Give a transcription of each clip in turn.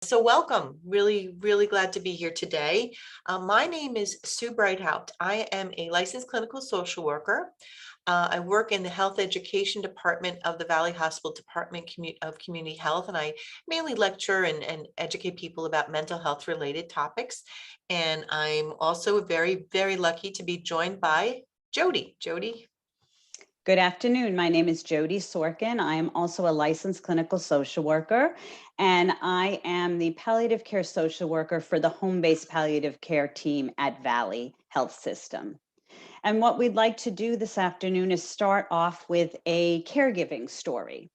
So welcome, really glad to be here today. My name is Sue Breithaupt. I am a licensed clinical social worker. I work in the health education department of the Valley Hospital Department of Community Health, and I mainly lecture and educate people about mental health related topics. And I'm also very lucky to be joined by Jodie. Jodie. Good afternoon. My name is Jodie Sorkenn. I am also a licensed clinical social worker, and I am the palliative care social worker for the home-based palliative care team at Valley Health System. And what we'd like to do this afternoon is start off with a caregiving story.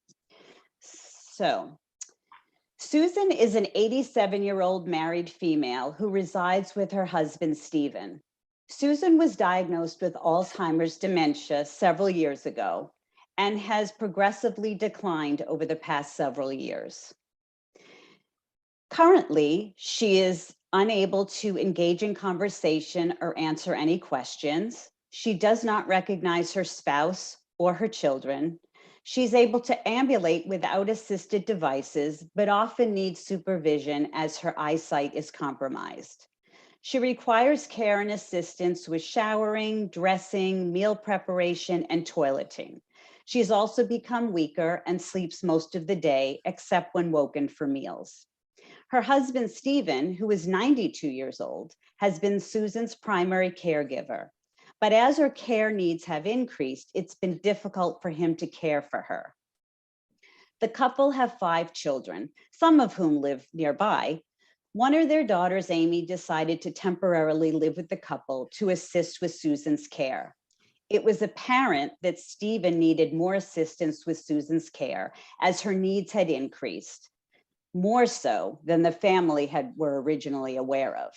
So, Susan is an 87-year-old married female who resides with her husband, Stephen. Susan was diagnosed with Alzheimer's dementia several years ago and has progressively declined over the past several years. Currently, she is unable to engage in conversation or answer any questions. She does not recognize her spouse or her children. She's able to ambulate without assisted devices, but often needs supervision as her eyesight is compromised. She requires care and assistance with showering, dressing, meal preparation, and toileting. She's also become weaker and sleeps most of the day, except when woken for meals. Her husband, Stephen, who is 92 years old, has been Susan's primary caregiver. But as her care needs have increased, it's been difficult for him to care for her. The couple have 5 children, some of whom live nearby. One of their daughters, Amy, decided to temporarily live with the couple to assist with Susan's care. It was apparent that Stephen needed more assistance with Susan's care as her needs had increased, more so than the family were originally aware of.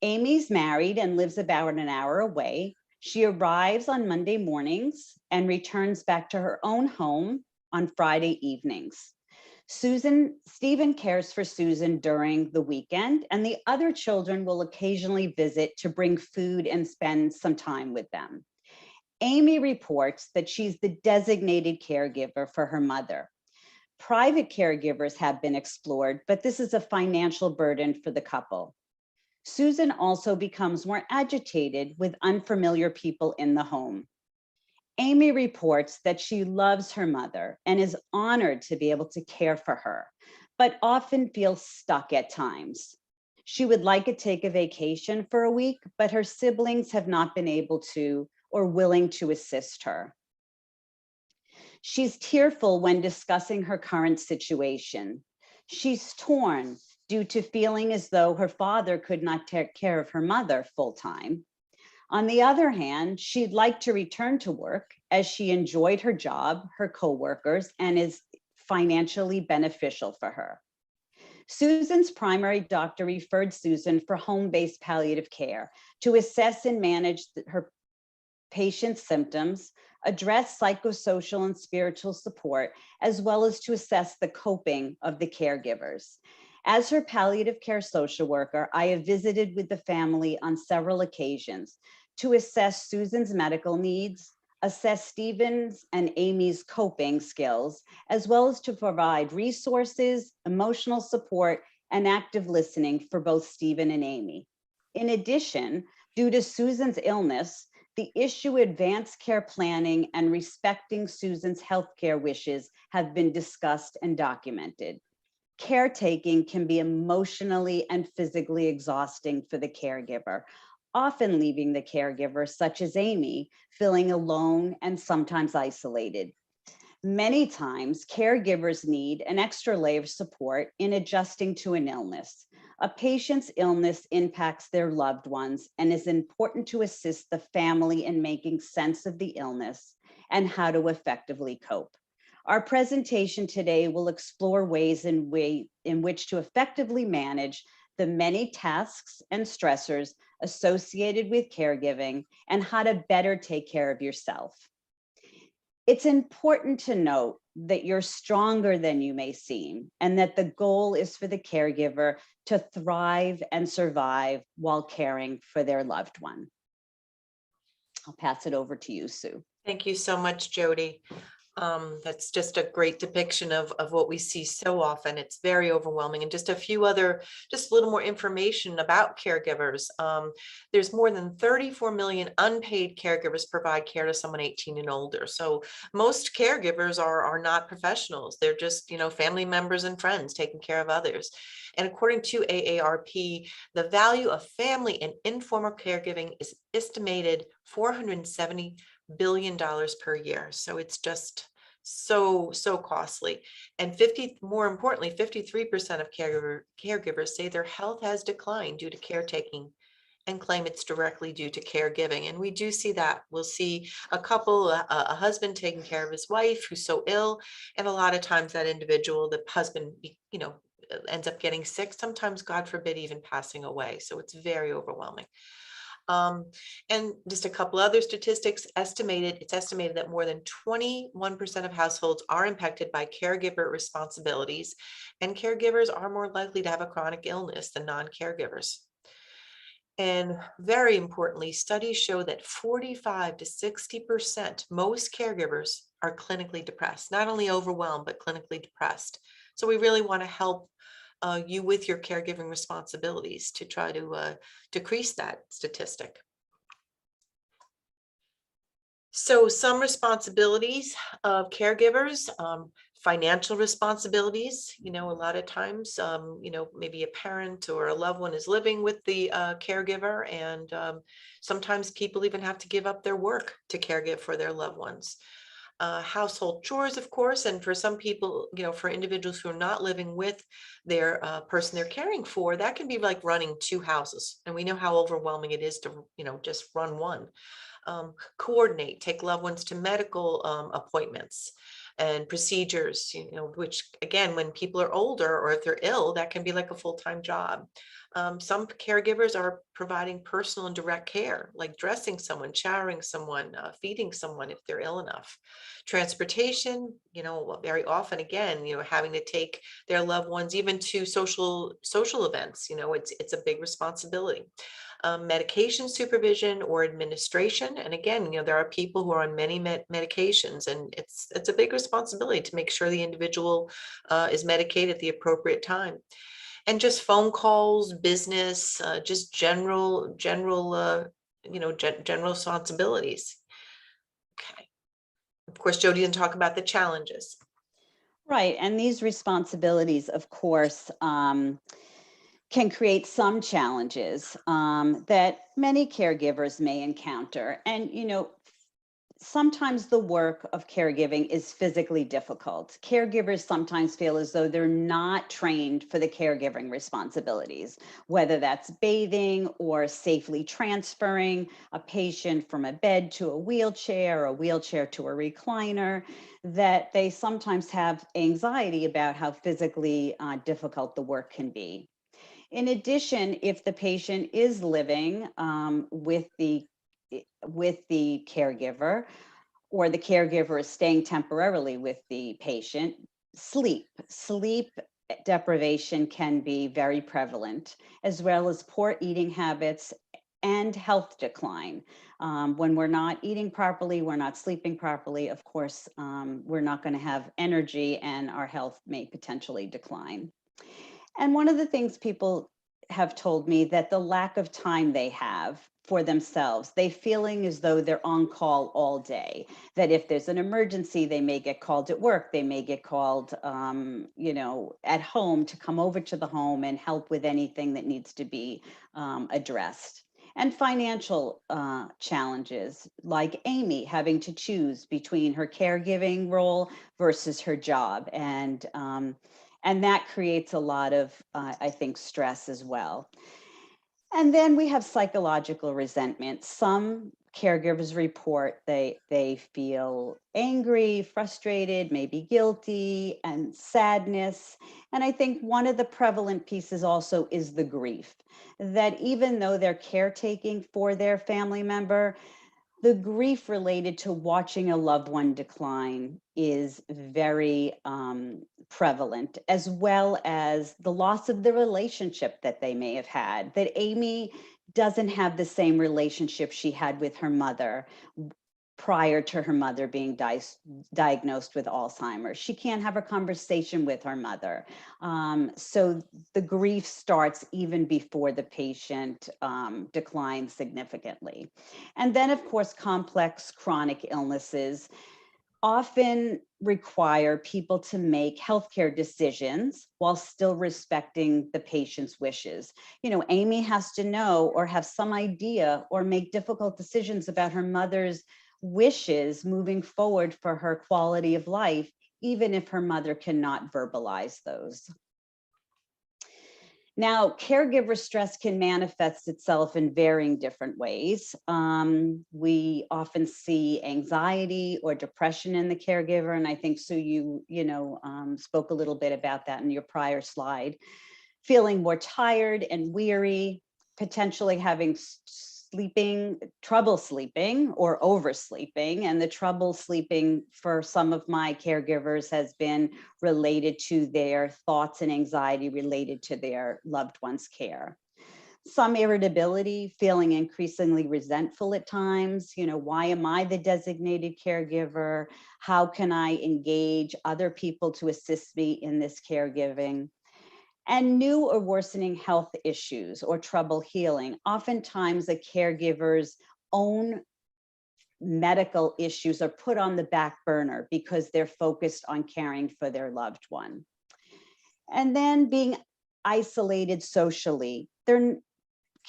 Amy's married and lives about an hour away. She arrives on Monday mornings and returns back to her own home on Friday evenings. Stephen cares for Susan during the weekend, and the other children will occasionally visit to bring food and spend some time with them. Amy reports that she's the designated caregiver for her mother. Private caregivers have been explored, but this is a financial burden for the couple. Susan also becomes more agitated with unfamiliar people in the home. Amy reports that she loves her mother and is honored to be able to care for her, but often feels stuck at times. She would like to take a vacation for a week, but her siblings have not been able to or willing to assist her. She's tearful when discussing her current situation. She's torn due to feeling as though her father could not take care of her mother full-time. On the other hand, she'd like to return to work as she enjoyed her job, her coworkers, and is financially beneficial for her. Susan's primary doctor referred Susan for home-based palliative care to assess and manage her patient's symptoms, address psychosocial and spiritual support, as well as to assess the coping of the caregivers. As her palliative care social worker, I have visited with the family on several occasions to assess Susan's medical needs, assess Stephen's and Amy's coping skills, as well as to provide resources, emotional support, and active listening for both Stephen and Amy. In addition, due to Susan's illness, the issue advanced care planning and respecting Susan's healthcare wishes have been discussed and documented. Caretaking can be emotionally and physically exhausting for the caregiver, often leaving the caregiver, such as Amy, feeling alone and sometimes isolated. Many times, caregivers need an extra layer of support in adjusting to an illness. A patient's illness impacts their loved ones and is important to assist the family in making sense of the illness and how to effectively cope. Our presentation today will explore ways in which to effectively manage the many tasks and stressors associated with caregiving and how to better take care of yourself. It's important to note that you're stronger than you may seem and that the goal is for the caregiver to thrive and survive while caring for their loved one. I'll pass it over to you, Sue. Thank you so much, Jodie. That's just a great depiction of what we see so often. It's very overwhelming. And just a few other, just a little more information about caregivers. There's more than 34 million unpaid caregivers provide care to someone 18 and older. So most caregivers are not professionals. They're just, family members and friends taking care of others. And according to AARP, the value of family and informal caregiving is estimated $470 billion per year. So it's just so costly. And more importantly, 53% of caregivers say their health has declined due to caretaking and claim it's directly due to caregiving. And we do see that. We'll see a couple, a husband taking care of his wife who's so ill, and a lot of times that individual, the husband, ends up getting sick, sometimes, God forbid, even passing away. So it's very overwhelming. And just a couple other statistics, it's estimated that more than 21% of households are impacted by caregiver responsibilities, and caregivers are more likely to have a chronic illness than non-caregivers. And very importantly, studies show that 45 to 60%, most caregivers are clinically depressed, not only overwhelmed, but clinically depressed. So we really want to help you with your caregiving responsibilities to try to decrease that statistic. So some responsibilities of caregivers, financial responsibilities, a lot of times, maybe a parent or a loved one is living with the caregiver, and sometimes people even have to give up their work to caregive for their loved ones. Household chores, of course, and for some people, for individuals who are not living with their person they're caring for, that can be like running two houses. And we know how overwhelming it is to, just run one. Coordinate, take loved ones to medical appointments and procedures, which again, when people are older or if they're ill, that can be like a full-time job. Some caregivers are providing personal and direct care, like dressing someone, showering someone, feeding someone if they're ill enough. Transportation, very often, again, having to take their loved ones even to social events, it's a big responsibility. Medication supervision or administration. And again, there are people who are on many medications, and it's a big responsibility to make sure the individual is medicated at the appropriate time. And just phone calls, business, just general responsibilities. Okay. Of course, Jodie didn't talk about the challenges. Right. And these responsibilities, of course, can create some challenges that many caregivers may encounter. And, sometimes the work of caregiving is physically difficult. Caregivers sometimes feel as though they're not trained for the caregiving responsibilities, whether that's bathing or safely transferring a patient from a bed to a wheelchair to a recliner, that they sometimes have anxiety about how physically difficult the work can be. In addition, if the patient is living with the caregiver, or the caregiver is staying temporarily with the patient, sleep deprivation can be very prevalent, as well as poor eating habits and health decline. When we're not eating properly, we're not sleeping properly, of course, we're not going to have energy, and our health may potentially decline. And one of the things people have told me, that the lack of time they have for themselves, they feeling as though they're on call all day, that if there's an emergency, they may get called at work, they may get called, at home, to come over to the home and help with anything that needs to be addressed. And financial challenges, like Amy having to choose between her caregiving role versus her job. And that creates a lot of, I think, stress as well. And then we have psychological resentment. Some caregivers report they feel angry, frustrated, maybe guilty, and sadness. And I think one of the prevalent pieces also is the grief, that even though they're caretaking for their family member, the grief related to watching a loved one decline is very prevalent, as well as the loss of the relationship that they may have had, that Amy doesn't have the same relationship she had with her mother. prior to her mother being diagnosed with Alzheimer's. She can't have a conversation with her mother. So the grief starts even before the patient declines significantly. And then, of course, complex chronic illnesses often require people to make healthcare decisions while still respecting the patient's wishes. You know, Amy has to know or have some idea or make difficult decisions about her mother's wishes moving forward for her quality of life, even if her mother cannot verbalize those. Now, caregiver stress can manifest itself in varying different ways. We often see anxiety or depression in the caregiver, and I think Sue, you spoke a little bit about that in your prior slide. Feeling more tired and weary, potentially having trouble sleeping or oversleeping. And the trouble sleeping for some of my caregivers has been related to their thoughts and anxiety related to their loved one's care. Some irritability, feeling increasingly resentful at times. You know, why am I the designated caregiver? How can I engage other people to assist me in this caregiving? And new or worsening health issues or trouble healing. Oftentimes, a caregiver's own medical issues are put on the back burner because they're focused on caring for their loved one. And then being isolated socially.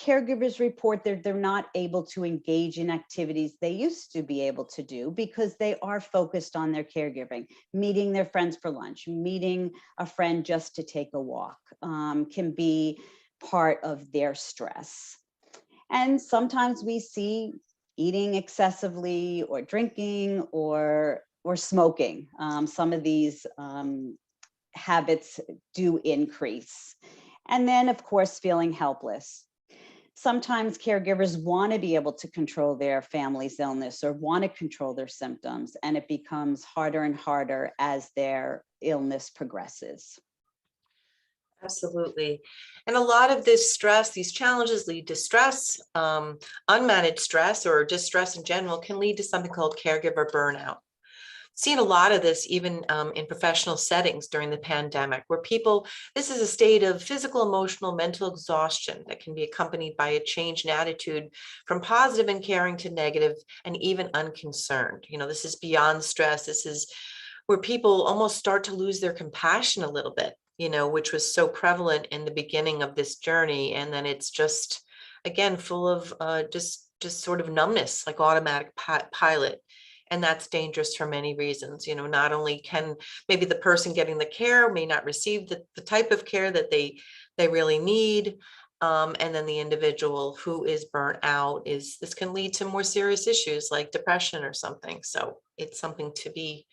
Caregivers report that they're not able to engage in activities they used to be able to do because they are focused on their caregiving. Meeting their friends for lunch, meeting a friend just to take a walk can be part of their stress. And sometimes we see eating excessively or drinking or smoking. Some of these habits do increase. And then, of course, feeling helpless. Sometimes caregivers want to be able to control their family's illness or want to control their symptoms, and it becomes harder and harder as their illness progresses. Absolutely. And a lot of this stress, these challenges lead to stress. Unmanaged stress or just stress in general can lead to something called caregiver burnout. Seen a lot of this even in professional settings during the pandemic, where this is a state of physical, emotional, mental exhaustion that can be accompanied by a change in attitude from positive and caring to negative and even unconcerned. You know, this is beyond stress. This is where people almost start to lose their compassion a little bit, you know, which was so prevalent in the beginning of this journey. And then it's just, again, full of just sort of numbness, like automatic pilot. And that's dangerous for many reasons. You know, not only can maybe the person getting the care may not receive the type of care that they really need. And then the individual who is burnt out this can lead to more serious issues like depression or something. So it's something to be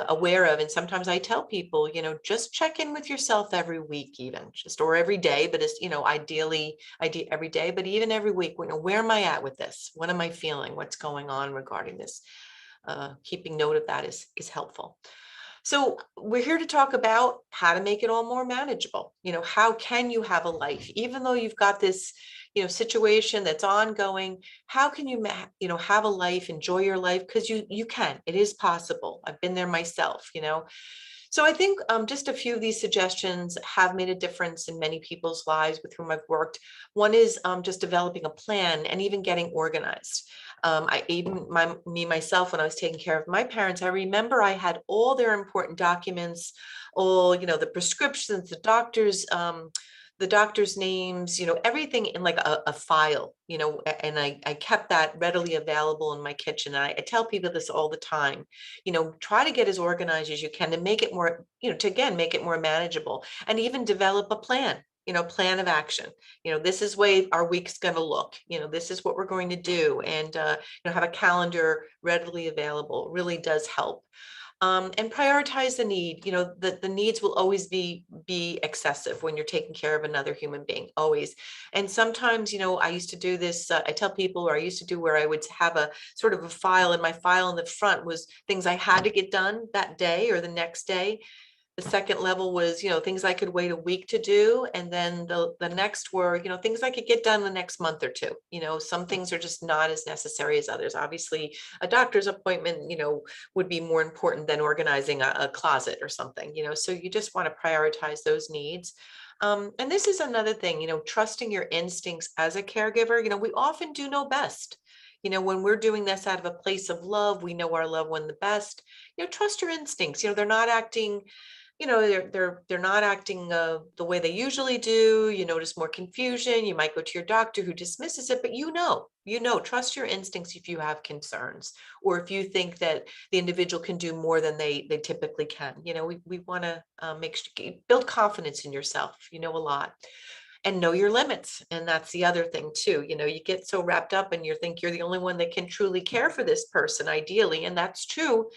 aware of. And sometimes I tell people, you know, just check in with yourself every week, even or every day, but it's, you know, ideally every day, but even every week, you know, where am I at with this? What am I feeling? What's going on regarding this? Keeping note of that is helpful. So we're here to talk about how to make it all more manageable. You know, how can you have a life, even though you've got this, you know, situation that's ongoing? How can you, you know, have a life, enjoy your life? Because you can, it is possible. I've been there myself, you know. So I think just a few of these suggestions have made a difference in many people's lives with whom I've worked. One is just developing a plan and even getting organized. Myself, when I was taking care of my parents, I remember I had all their important documents, all, you know, the prescriptions, the doctor's names, you know, everything in like a file, you know, and I kept that readily available in my kitchen. And I tell people this all the time, you know, try to get as organized as you can to make it more, you know, to again, make it more manageable, and even develop a plan, you know, plan of action. You know, this is way our week's going to look, you know, this is what we're going to do. And, you know, have a calendar readily available really does help. And prioritize the need. You know, the needs will always be excessive when you're taking care of another human being, always. And sometimes, you know, I used to do this, I tell people, or I used to do, where I would have a sort of a file, and my file in the front was things I had to get done that day or the next day. The second level was, things I could wait a week to do. And then the next were, things I could get done the next month or two. Some things are just not as necessary as others. Obviously, a doctor's appointment, would be more important than organizing a closet or something, so you just want to prioritize those needs. And this is another thing, trusting your instincts as a caregiver. We often do know best. When we're doing this out of a place of love, we know our loved one the best. Trust your instincts. They're not acting, they're not acting the way they usually do. You notice more confusion. You might go to your doctor who dismisses it, but trust your instincts if you have concerns, or if you think that the individual can do more than they typically can. We want to make sure build confidence in yourself. You know a lot. And know your limits. And that's the other thing too. You get so wrapped up and you think you're the only one that can truly care for this person, ideally, and that's true,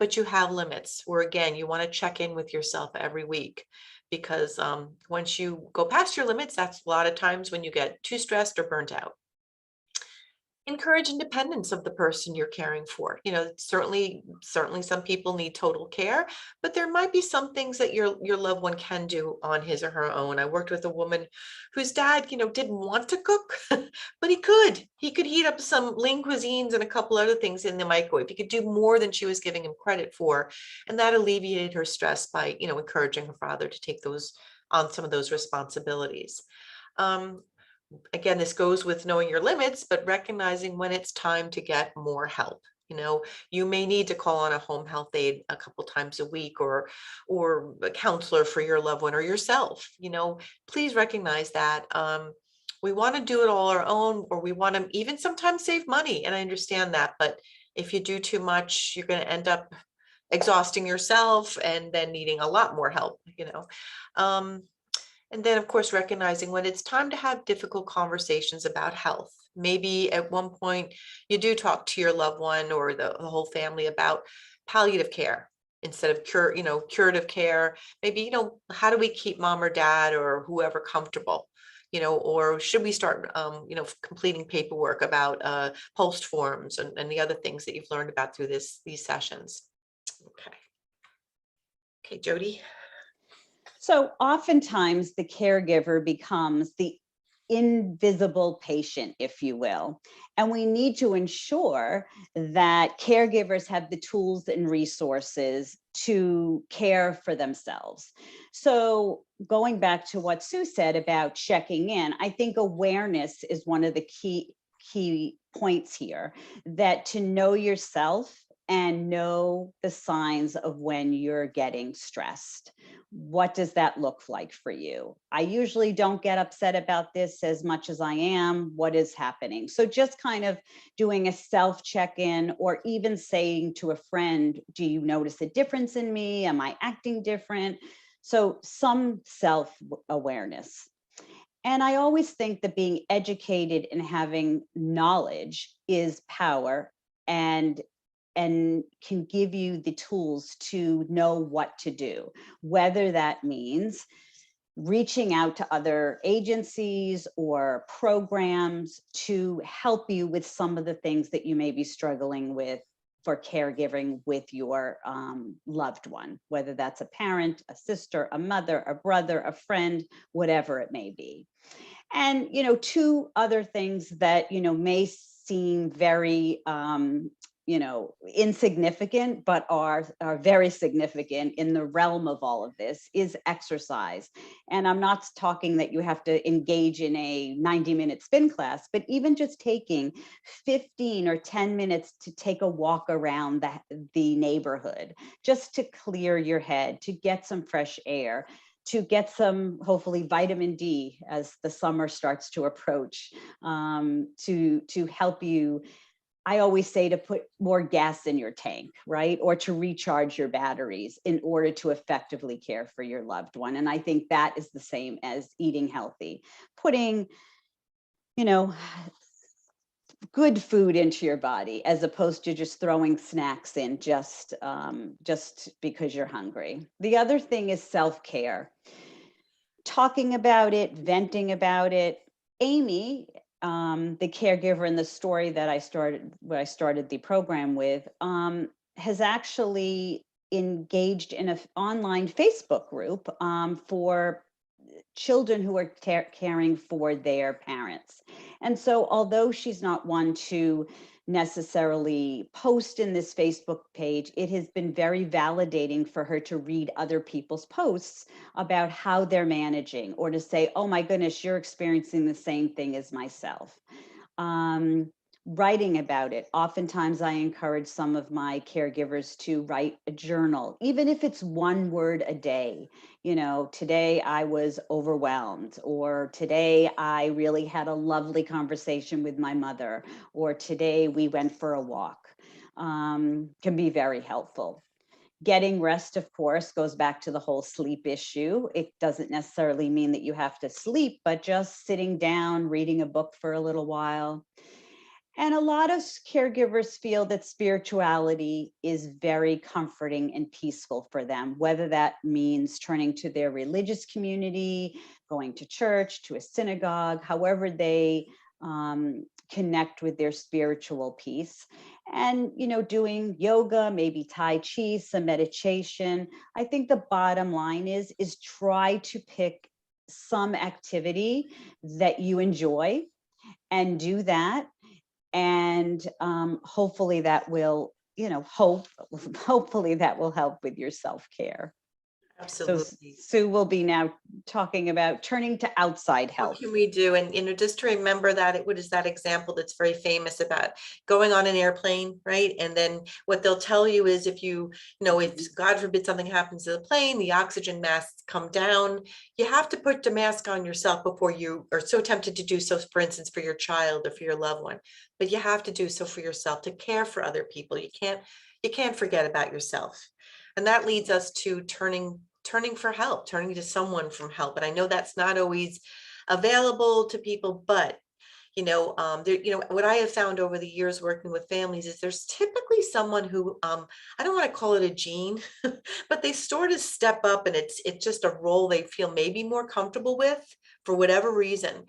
but you have limits. Where again, you want to check in with yourself every week, because once you go past your limits, that's a lot of times when you get too stressed or burnt out. Encourage independence of the person you're caring for. Certainly some people need total care, but there might be some things that your loved one can do on his or her own. I worked with a woman whose dad, didn't want to cook, but he could heat up some lean cuisines and a couple other things in the microwave. He could do more than she was giving him credit for, and that alleviated her stress by, encouraging her father to take those on some of those responsibilities. Again, this goes with knowing your limits, but recognizing when it's time to get more help. You may need to call on a home health aide a couple times a week, or a counselor for your loved one or yourself. Please recognize that we want to do it all our own, or we want to even sometimes save money. And I understand that, but if you do too much, you're going to end up exhausting yourself and then needing a lot more help. And then, of course, recognizing when it's time to have difficult conversations about health. Maybe at one point you do talk to your loved one or the whole family about palliative care instead of curative care. Maybe, how do we keep mom or dad or whoever comfortable? Or should we start, completing paperwork about post forms and the other things that you've learned about through these sessions. Okay, Jodie. So oftentimes the caregiver becomes the invisible patient, if you will. And we need to ensure that caregivers have the tools and resources to care for themselves. So going back to what Sue said about checking in, I think awareness is one of the key points here, that to know yourself and know the signs of when you're getting stressed. What does that look like for you? I usually don't get upset about this as much as I am. What is happening? So just kind of doing a self check-in, or even saying to a friend, do you notice a difference in me? Am I acting different? So some self-awareness. And I always think that being educated and having knowledge is power, and can give you the tools to know what to do, whether that means reaching out to other agencies or programs to help you with some of the things that you may be struggling with for caregiving with your loved one, whether that's a parent, a sister, a mother, a brother, a friend, whatever it may be. And, two other things that, may seem very insignificant, but are very significant in the realm of all of this, is exercise. And I'm not talking that you have to engage in a 90-minute spin class, but even just taking 15 or 10 minutes to take a walk around the neighborhood, just to clear your head, to get some fresh air, to get some, hopefully, vitamin D as the summer starts to approach, to help you. I always say to put more gas in your tank, right? Or to recharge your batteries in order to effectively care for your loved one. And I think that is the same as eating healthy, putting, good food into your body, as opposed to just throwing snacks in just because you're hungry. The other thing is self-care. Talking about it, venting about it. Amy, the caregiver in the story that I started the program with, has actually engaged in an online Facebook group for children who are caring for their parents. And so, although she's not one to necessarily post in this Facebook page, it has been very validating for her to read other people's posts about how they're managing, or to say, oh my goodness, you're experiencing the same thing as myself. um, Writing about it. Oftentimes, I encourage some of my caregivers to write a journal, even if it's one word a day. You know, today I was overwhelmed, or today I really had a lovely conversation with my mother, or today we went for a walk. Can be very helpful. Getting rest, of course, goes back to the whole sleep issue. It doesn't necessarily mean that you have to sleep, but just sitting down, reading a book for a little while. And a lot of caregivers feel that spirituality is very comforting and peaceful for them, whether that means turning to their religious community, going to church, to a synagogue, however they connect with their spiritual peace. And, you know, doing yoga, maybe Tai Chi, some meditation. I think the bottom line is try to pick some activity that you enjoy and do that, and hopefully that will, you know, hopefully that will help with your self-care. So Absolutely. Sue will be now talking about turning to outside What help. can we do? And, just to remember that, what is that example that's very famous about going on an airplane, right? And then what they'll tell you is, if if God forbid something happens to the plane, the oxygen masks come down, you have to put the mask on yourself before you are so tempted to do so, for instance, for your child or for your loved one. But you have to do so for yourself, to care for other people. You can't forget about yourself. And that leads us to turning for help, turning to someone for help. And I know that's not always available to people, but what I have found over the years working with families is there's typically someone who, I don't want to call it a gene, but they sort of step up, and it's just a role they feel maybe more comfortable with for whatever reason.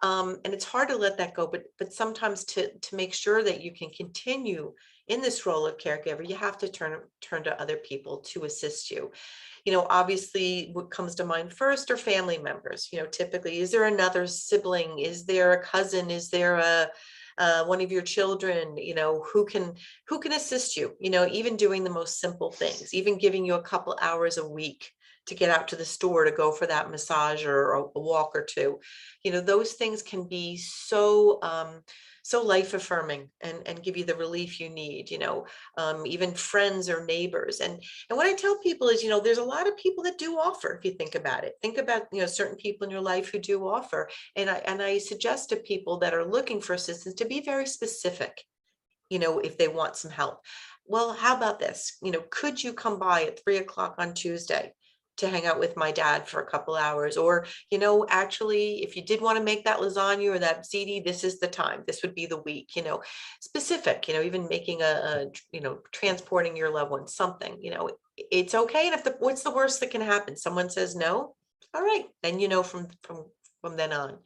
And it's hard to let that go, but sometimes to make sure that you can continue in this role of caregiver, you have to turn to other people to assist you. Obviously what comes to mind first are family members. Typically, is there another sibling? Is there a cousin? Is there one of your children, who can assist you, even doing the most simple things, even giving you a couple hours a week to get out to the store to go for that massage or a walk or two. Those things can be so life affirming, and give you the relief you need. Even friends or neighbors. And what I tell people is, there's a lot of people that do offer. If you think about it, think about, certain people in your life who do offer. And I suggest to people that are looking for assistance to be very specific, if they want some help. Well, how about this? Could you come by at 3 o'clock on Tuesday to hang out with my dad for a couple hours? Or, actually, if you did want to make that lasagna or that ziti, this is the time, this would be the week, specific, even making transporting your loved one, something, it's okay. And what's the worst that can happen? Someone says no. All right, then, from then on.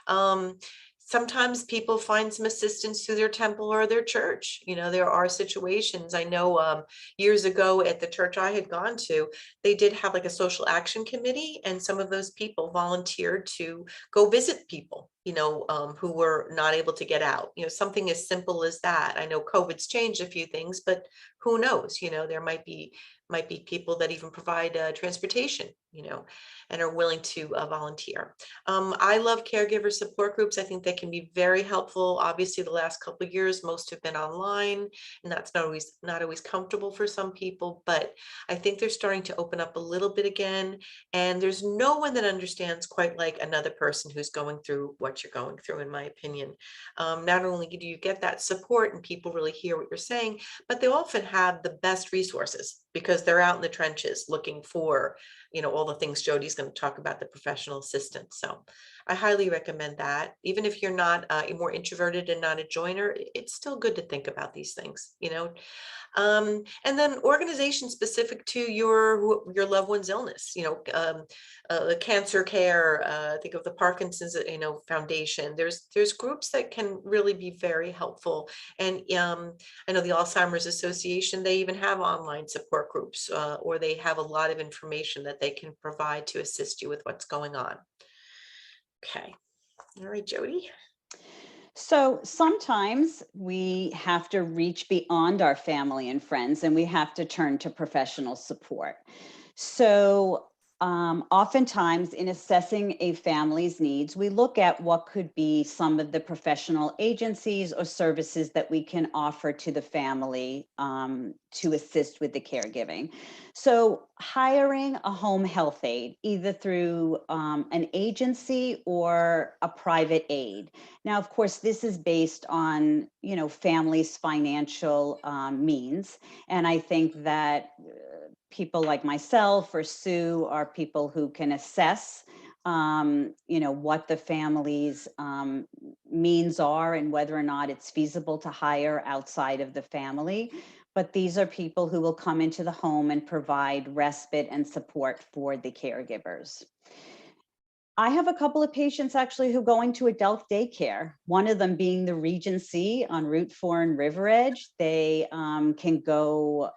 Um, Sometimes people find some assistance through their temple or their church. There are situations. I know years ago at the church I had gone to, they did have like a social action committee, and some of those people volunteered to go visit people, who were not able to get out. Something as simple as that. I know COVID's changed a few things, but who knows? There might be people that even provide transportation, and are willing to volunteer. I love caregiver support groups. I think they can be very helpful. Obviously, the last couple of years, most have been online, and that's not always comfortable for some people. But I think they're starting to open up a little bit again. And there's no one that understands quite like another person who's going through what you're going through, in my opinion. Not only do you get that support and people really hear what you're saying, but they often have the best resources because they're out in the trenches looking for all the things Jodie's going to talk about, the professional assistance. So I highly recommend that. Even if you're not more introverted and not a joiner, it's still good to think about these things, you know. And then organization specific to your loved one's illness, you know, cancer care, think of the Parkinson's, you know, Foundation. There's groups that can really be very helpful. And I know the Alzheimer's Association, they even have online support groups, or they have a lot of information that they can provide to assist you with what's going on. Okay. All right, Jodie. So sometimes we have to reach beyond our family and friends, and we have to turn to professional support. So oftentimes in assessing a family's needs, we look at what could be some of the professional agencies or services that we can offer to the family to assist with the caregiving. So hiring a home health aide, either through an agency or a private aide. Now, of course, this is based on, you know, families' financial means. And I think that people like myself or Sue are people who can assess, you know, what the family's means are and whether or not it's feasible to hire outside of the family. But these are people who will come into the home and provide respite and support for the caregivers. I have a couple of patients actually who go into adult daycare, one of them being the Regency on Route 4 in River Edge. They can go,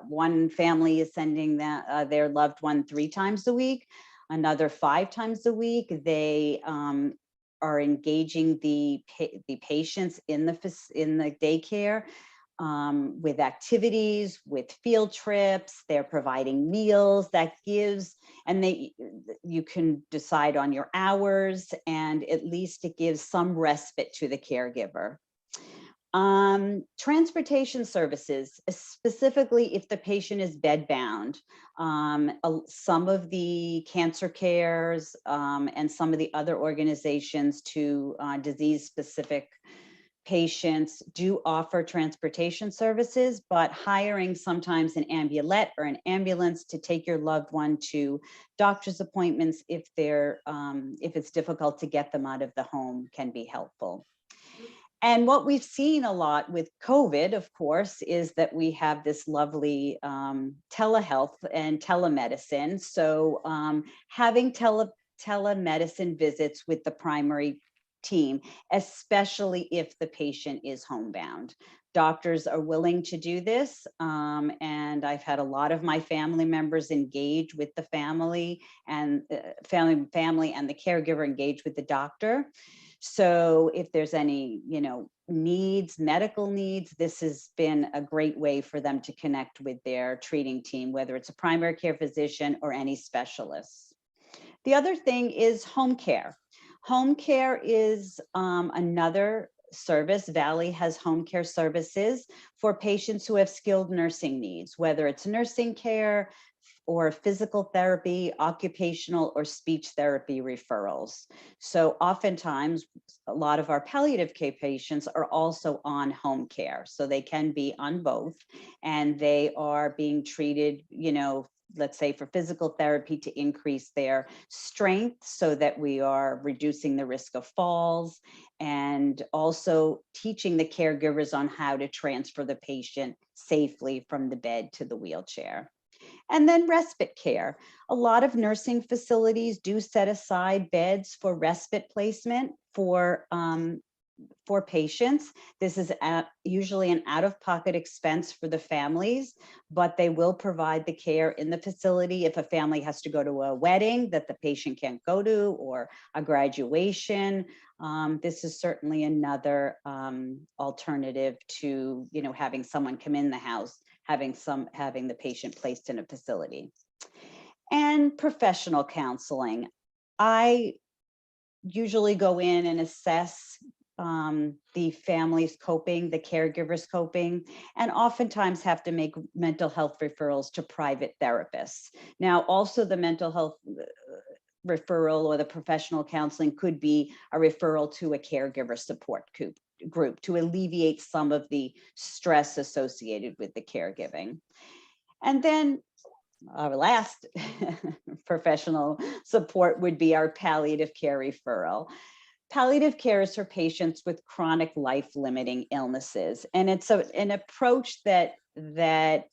one family is sending their loved one 3 times a week, another 5 times a week. They are engaging the patients in the daycare with activities, with field trips. They're providing meals that gives, and you can decide on your hours, and at least it gives some respite to the caregiver. Transportation services, specifically if the patient is bedbound. Some of the cancer cares and some of the other organizations to disease-specific patients do offer transportation services, but hiring sometimes an ambulette or an ambulance to take your loved one to doctor's appointments if it's difficult to get them out of the home can be helpful. And what we've seen a lot with COVID, of course, is that we have this lovely telehealth and telemedicine. So having telemedicine visits with the primary team, especially if the patient is homebound. Doctors are willing to do this, and I've had a lot of my family members engage with the family and family and the caregiver engage with the doctor. So if there's any, you know, needs, medical needs, this has been a great way for them to connect with their treating team, whether it's a primary care physician or any specialists. The other thing is home care. Home care is another service. Valley has home care services for patients who have skilled nursing needs, whether it's nursing care or physical therapy, occupational or speech therapy referrals. So oftentimes, a lot of our palliative care patients are also on home care. So they can be on both, and they are being treated, you know, let's say for physical therapy to increase their strength so that we are reducing the risk of falls, and also teaching the caregivers on how to transfer the patient safely from the bed to the wheelchair. And then respite care. A lot of nursing facilities do set aside beds for respite placement for patients. This is usually an out-of-pocket expense for the families, but they will provide the care in the facility if a family has to go to a wedding that the patient can't go to, or a graduation. This is certainly another alternative to, you know, having someone come in the house, having the patient placed in a facility. And professional counseling. I usually go in and assess the family's coping, the caregiver's coping, and oftentimes have to make mental health referrals to private therapists. Now, also the mental health referral or the professional counseling could be a referral to a caregiver support group to alleviate some of the stress associated with the caregiving. And then our last professional support would be our palliative care referral. Palliative care is for patients with chronic life-limiting illnesses, and it's an approach that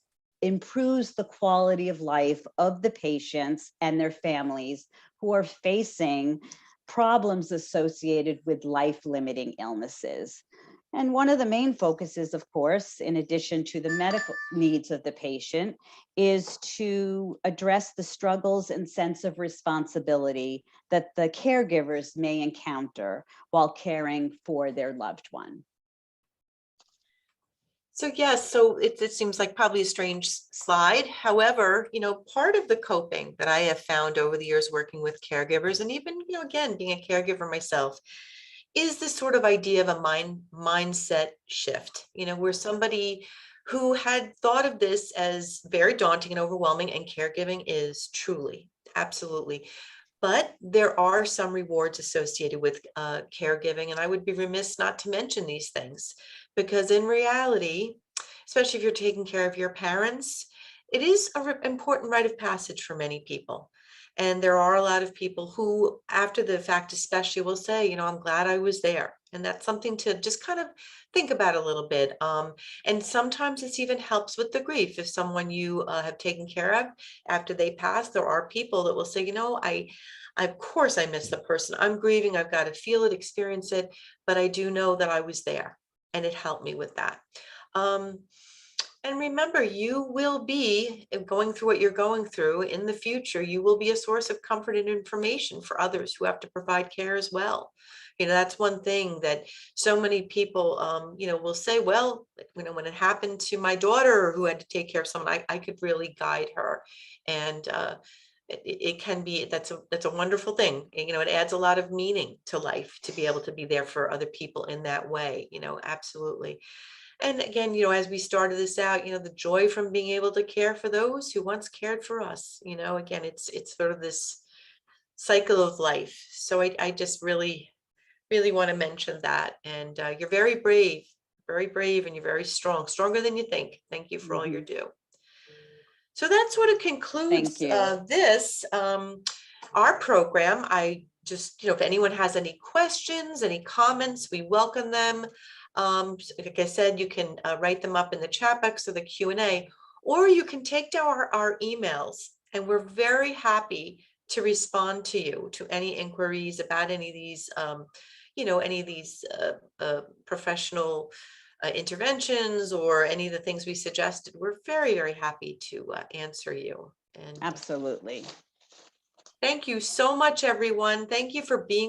improves the quality of life of the patients and their families who are facing problems associated with life-limiting illnesses. And one of the main focuses, of course, in addition to the medical needs of the patient, is to address the struggles and sense of responsibility that the caregivers may encounter while caring for their loved one. So yes, so it seems like probably a strange slide. However, part of the coping that I have found over the years working with caregivers, and even, again, being a caregiver myself, is this sort of idea of a mindset shift, where somebody who had thought of this as very daunting and overwhelming, and caregiving is truly, absolutely. But there are some rewards associated with caregiving, and I would be remiss not to mention these things, because in reality, especially if you're taking care of your parents, it is an important rite of passage for many people. And there are a lot of people who, after the fact especially, will say, I'm glad I was there. And that's something to just kind of think about a little bit. And sometimes this even helps with the grief. If someone you have taken care of after they pass, there are people that will say, of course I miss the person. I'm grieving. I've got to feel it, experience it, but I do know that I was there and it helped me with that. And remember, you will be going through what you're going through in the future. You will be a source of comfort and information for others who have to provide care as well. That's one thing that so many people, will say, well, when it happened to my daughter who had to take care of someone, I could really guide her. And it can be, that's a wonderful thing. It adds a lot of meaning to life to be able to be there for other people in that way, absolutely. And again, as we started this out, the joy from being able to care for those who once cared for us, again, it's sort of this cycle of life. So I just really, really want to mention that. And you're very brave, and you're very strong, stronger than you think. Thank you for all you do. So that sort of concludes this, our program. I just, if anyone has any questions, any comments, we welcome them. Like I said, you can write them up in the chat box or the Q&A, or you can take down our emails, and we're very happy to respond to you, to any inquiries about any of these, any of these professional interventions or any of the things we suggested. We're very, very happy to answer you. And absolutely. Thank you so much, everyone. Thank you for being